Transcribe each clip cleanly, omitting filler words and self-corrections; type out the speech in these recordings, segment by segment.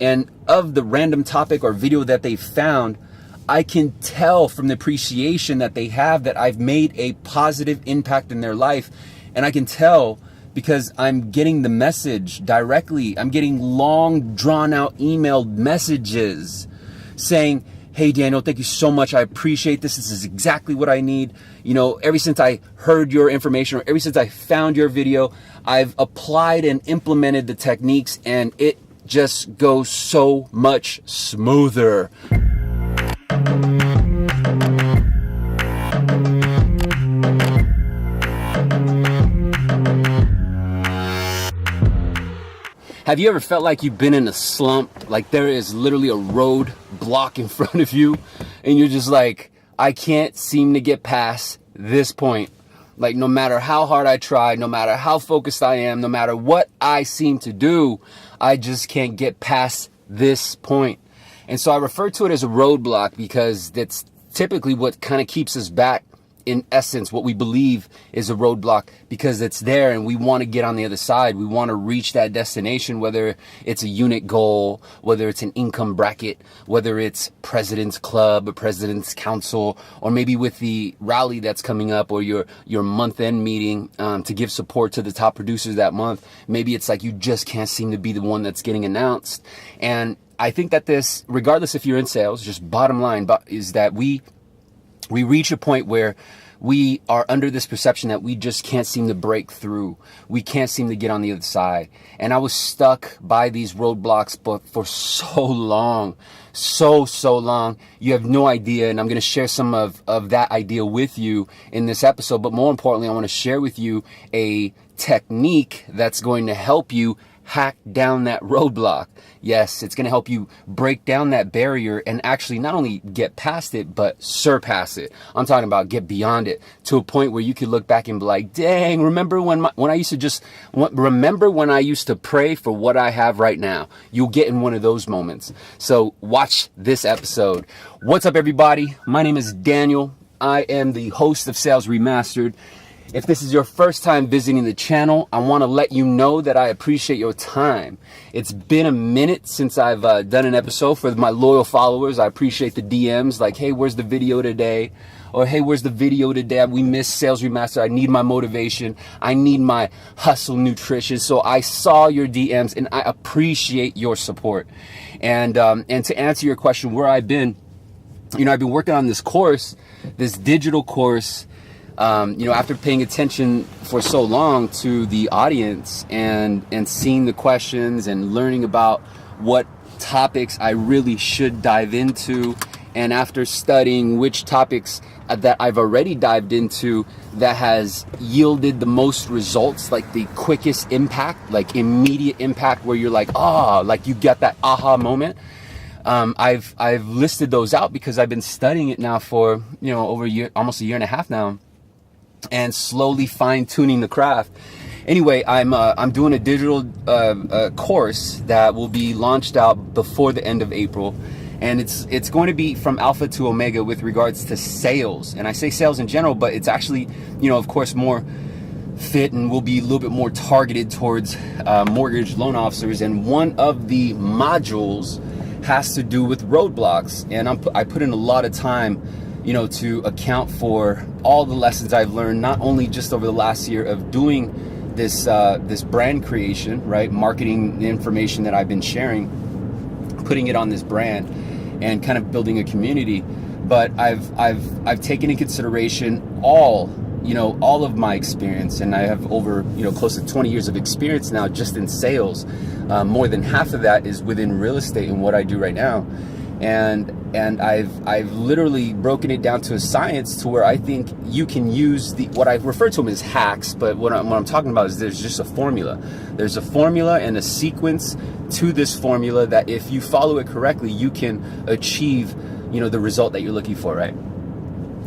And of the random topic or video that they found, I can tell from the appreciation that they have that I've made a positive impact in their life. And I can tell because I'm getting the message directly. I'm getting long, drawn out emailed messages saying, hey, Daniel, thank you so much. I appreciate this. This is exactly what I need. You know, ever since I heard your information or ever since I found your video, I've applied and implemented the techniques and it just goes so much smoother. Have you ever felt like you've been in a slump, like there is literally a road block in front of you and you're just like, I can't seem to get past this point. Like no matter how hard I try, no matter how focused I am, no matter what I seem to do, I just can't get past this point. And so I refer to it as a roadblock because that's typically what kind of keeps us back. In essence, what we believe is a roadblock because it's there and we want to get on the other side. We want to reach that destination, whether it's a unit goal, whether it's an income bracket, whether it's President's Club or President's Council, or maybe with the rally that's coming up or your month-end meeting to give support to the top producers that month. Maybe it's like you just can't seem to be the one that's getting announced. And I think that this, regardless if you're in sales, just bottom line is that we reach a point where we are under this perception that we just can't seem to break through. We can't seem to get on the other side. And I was stuck by these roadblocks but for so long, so long. You have no idea. And I'm going to share some of that idea with you in this episode. But more importantly, I want to share with you a technique that's going to help you hack down that roadblock. Yes, it's going to help you break down that barrier and actually not only get past it, but surpass it. I'm talking about get beyond it to a point where you could look back and be like, dang, remember when I used to pray for what I have right now. You'll get in one of those moments. So watch this episode. What's up, everybody? My name is Daniel. I am the host of Sales Remastered. If this is your first time visiting the channel, I want to let you know that I appreciate your time. It's been a minute since I've done an episode. For my loyal followers, I appreciate the DMs like, hey, where's the video today? Or, hey, where's the video today? We missed Sales Remastered. I need my motivation. I need my hustle nutrition. So I saw your DMs and I appreciate your support. And to answer your question, where I've been, I've been working on this course, this digital course, after paying attention for so long to the audience and seeing the questions and learning about what topics I really should dive into, and after studying which topics that I've already dived into that has yielded the most results, like the quickest impact, like immediate impact where you're like, like you get that aha moment. I've listed those out because I've been studying it now for, over a year, almost a year and a half now, and slowly fine-tuning the craft. Anyway, I'm doing a digital course that will be launched out before the end of April, and it's going to be from alpha to omega with regards to sales. And I say sales in general, but it's actually, of course, more fit and will be a little bit more targeted towards mortgage loan officers. And one of the modules has to do with roadblocks, and I put in a lot of time to account for all the lessons I've learned, not only just over the last year of doing this brand creation, right? Marketing the information that I've been sharing, putting it on this brand and kind of building a community, but I've taken in consideration all of my experience, and I have over, close to 20 years of experience now just in sales. More than half of that is within real estate and what I do right now. And I've literally broken it down to a science to where I think you can use what I refer to them as hacks, but what I'm talking about is there's just a formula. There's a formula and a sequence to this formula that if you follow it correctly, you can achieve, the result that you're looking for, right?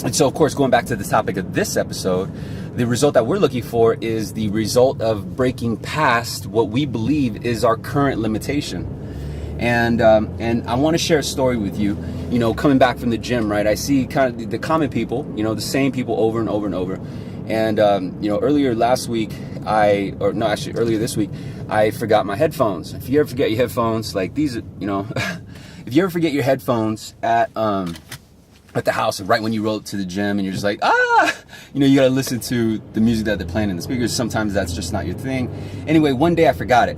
And so, of course, going back to the topic of this episode, the result that we're looking for is the result of breaking past what we believe is our current limitation. And I want to share a story with you, coming back from the gym, right? I see kind of the common people, the same people over and over and over. And, earlier last week, or no, actually earlier this week, I forgot my headphones. If you ever forget your headphones, like these, you know, if you ever forget your headphones at the house right when you roll up to the gym and you're just like, you know, you gotta listen to the music that they're playing in the speakers. Sometimes that's just not your thing. Anyway, one day I forgot it.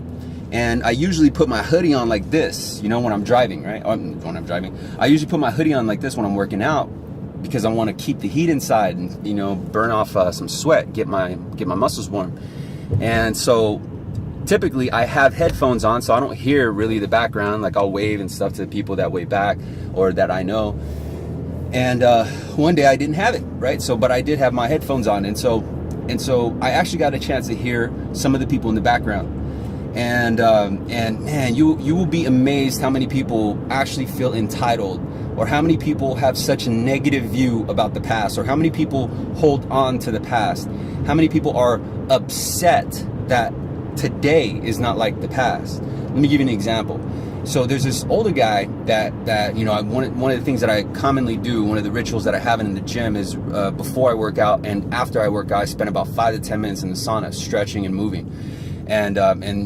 And I usually put my hoodie on like this, you know, when I'm driving, right? When I'm driving, I usually put my hoodie on like this when I'm working out, because I want to keep the heat inside and, you know, burn off some sweat, get my muscles warm. And so typically I have headphones on, so I don't hear really the background. Like I'll wave and stuff to people that way back or that I know. And one day I didn't have it, right? So, but I did have my headphones on, and so I actually got a chance to hear some of the people in the background. And man, you will be amazed how many people actually feel entitled, or how many people have such a negative view about the past, or how many people hold on to the past, how many people are upset that today is not like the past. Let me give you an example. So there's this older guy that you know, one of the things that I commonly do, one of the rituals that I have in the gym is before I work out and after I work out, I spend about 5 to 10 minutes in the sauna stretching and moving. And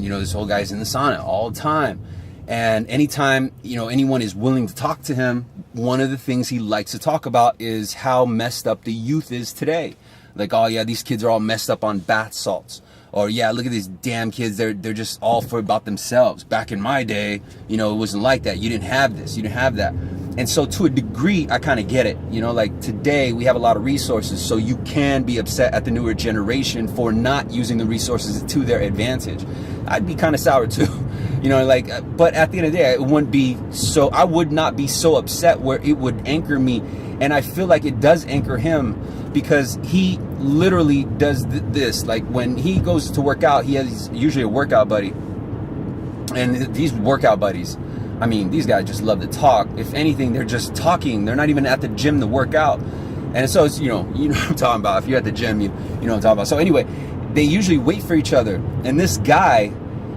you know, this whole guy's in the sauna all the time. And anytime, you know, anyone is willing to talk to him, one of the things he likes to talk about is how messed up the youth is today. Like, oh yeah, these kids are all messed up on bath salts. Or yeah, look at these damn kids, they're just all for about themselves. Back in my day, you know, it wasn't like that. You didn't have this, you didn't have that. And so to a degree, I kind of get it. You know, like today we have a lot of resources, so you can be upset at the newer generation for not using the resources to their advantage. I'd be kind of sour too, you know, like, but at the end of the day, I would not be so upset where it would anchor me. And I feel like it does anchor him, because he literally does this. Like when he goes to work out, he has usually a workout buddy. And these workout buddies, I mean, these guys just love to talk. If anything, they're just talking. They're not even at the gym to work out. And so it's, you know what I'm talking about. If you're at the gym, you know what I'm talking about. So anyway, they usually wait for each other. And this guy,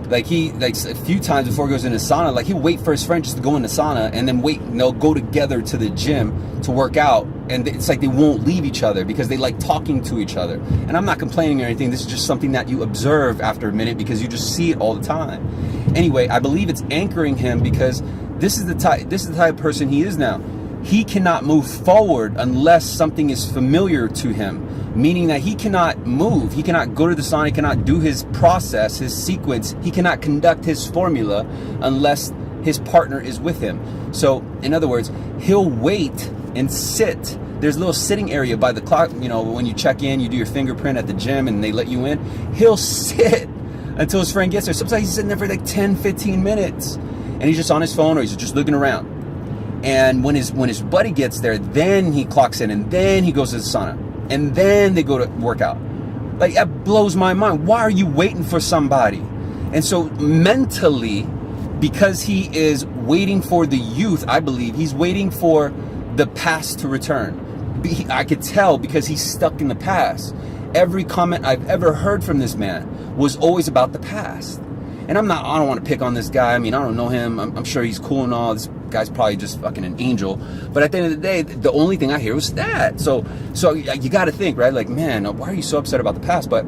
like a few times before he goes in the sauna, like he'll wait for his friend just to go in the sauna and then wait, and they'll go together to the gym to work out. And it's like they won't leave each other because they like talking to each other. And I'm not complaining or anything. This is just something that you observe after a minute because you just see it all the time. Anyway, I believe it's anchoring him because this is the type of person he is now. He cannot move forward unless something is familiar to him, meaning that he cannot move. He cannot go to the sauna. He cannot do his process, his sequence. He cannot conduct his formula unless his partner is with him. So in other words, he'll wait and sit. There's a little sitting area by the clock. You know, when you check in, you do your fingerprint at the gym and they let you in. He'll sit until his friend gets there. Sometimes he's sitting there for like 10, 15 minutes and he's just on his phone or he's just looking around. And when his buddy gets there, then he clocks in and then he goes to the sauna and then they go to work out. Like, that blows my mind. Why are you waiting for somebody? And so mentally, because he is waiting for the youth, I believe he's waiting for the past to return. I could tell because he's stuck in the past. Every comment I've ever heard from this man was always about the past. And I don't want to pick on this guy. I mean, I don't know him. I'm sure he's cool and all. This guy's probably just fucking an angel. But at the end of the day, the only thing I hear was that. So you got to think, right? Like, man, why are you so upset about the past? But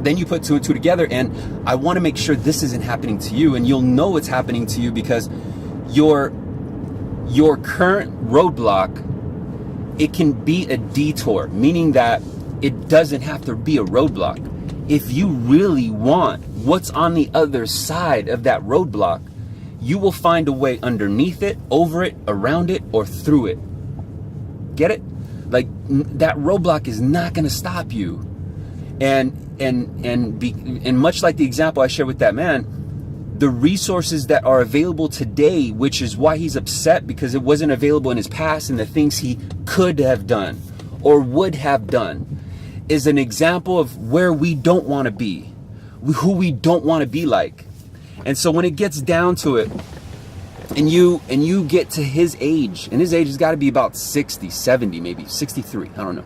then you put two and two together, and I want to make sure this isn't happening to you, and you'll know it's happening to you because your current roadblock, it can be a detour, meaning that it doesn't have to be a roadblock. If you really want what's on the other side of that roadblock, you will find a way underneath it, over it, around it, or through it. Get it? Like, that roadblock is not going to stop you. And much like the example I shared with that man, the resources that are available today, which is why he's upset because it wasn't available in his past, and the things he could have done or would have done, is an example of where we don't want to be, who we don't want to be like. And so when it gets down to it, and you get to his age, and his age has got to be about 60, 70, maybe 63, I don't know.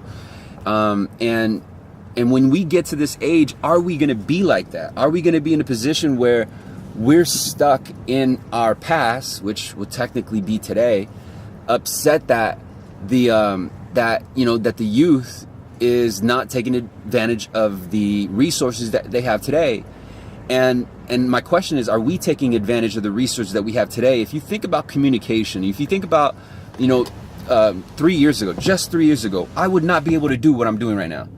And when we get to this age, are we going to be like that? Are we going to be in a position where we're stuck in our past, which would technically be today, upset that the youth is not taking advantage of the resources that they have today. And my question is, are we taking advantage of the resources that we have today? If you think about communication, if you think about, 3 years ago, just 3 years ago, I would not be able to do what I'm doing right now.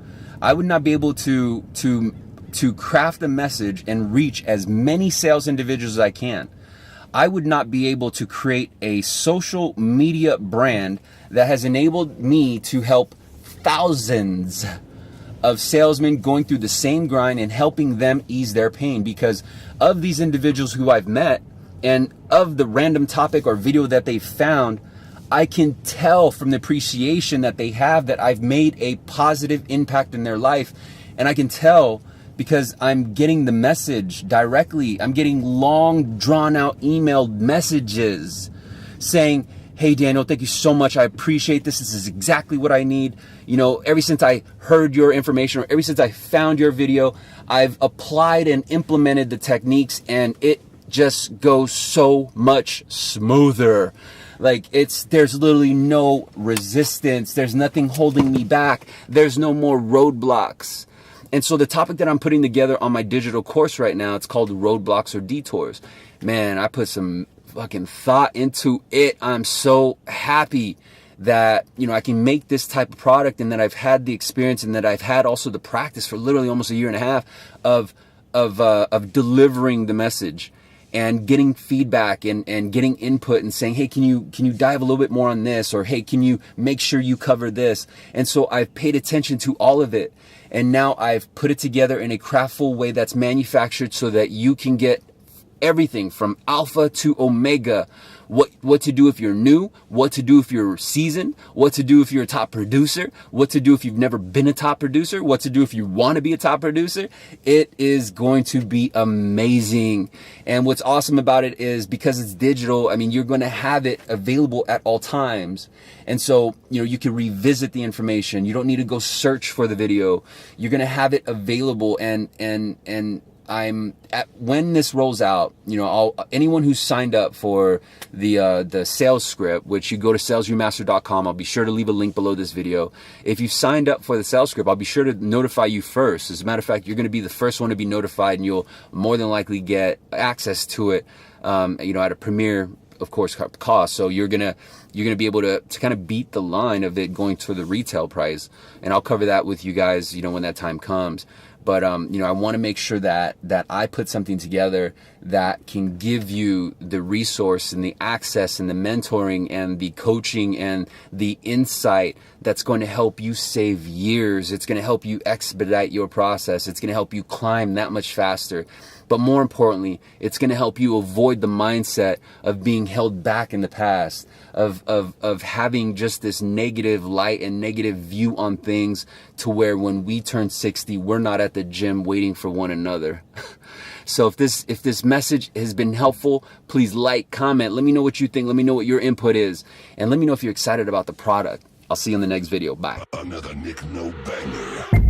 I would not be able to craft a message and reach as many sales individuals as I can. I would not be able to create a social media brand that has enabled me to help thousands of salesmen going through the same grind and helping them ease their pain, because of these individuals who I've met and of the random topic or video that they found, I can tell from the appreciation that they have that I've made a positive impact in their life. And I can tell because I'm getting the message directly. I'm getting long, drawn out emailed messages saying, hey, Daniel, thank you so much. I appreciate this. This is exactly what I need. Ever since I heard your information or ever since I found your video, I've applied and implemented the techniques and it just goes so much smoother. Like there's literally no resistance. There's nothing holding me back. There's no more roadblocks. And so the topic that I'm putting together on my digital course right now, it's called Roadblocks or Detours. Man, I put some fucking thought into it. I'm so happy that, I can make this type of product and that I've had the experience and that I've had also the practice for literally almost a year and a half of delivering the message and getting feedback and getting input and saying, hey, can you dive a little bit more on this? Or, hey, can you make sure you cover this? And so I've paid attention to all of it. And now I've put it together in a craftful way that's manufactured so that you can get everything from alpha to omega. What to do if you're new, what to do if you're seasoned, what to do if you're a top producer, what to do if you've never been a top producer, what to do if you want to be a top producer. It is going to be amazing. And what's awesome about it is because it's digital, you're going to have it available at all times. And so, you can revisit the information. You don't need to go search for the video. You're going to have it available and when this rolls out, anyone who's signed up for the sales script, which you go to SalesRemastered.com, I'll be sure to leave a link below this video. If you've signed up for the sales script, I'll be sure to notify you first. As a matter of fact, you're going to be the first one to be notified, and you'll more than likely get access to it, at a premier, of course, cost. So you're gonna be able to kind of beat the line of it going to the retail price, and I'll cover that with you guys, when that time comes. But, I want to make sure that I put something together that can give you the resource and the access and the mentoring and the coaching and the insight that's going to help you save years. It's going to help you expedite your process. It's going to help you climb that much faster. But more importantly, it's going to help you avoid the mindset of being held back in the past, of having just this negative light and negative view on things, to where when we turn 60, we're not at the gym waiting for one another. So if this message has been helpful, please like, comment, let me know what you think, let me know what your input is, and let me know if you're excited about the product. I'll see you in the next video. Bye. Another Nick No Banger.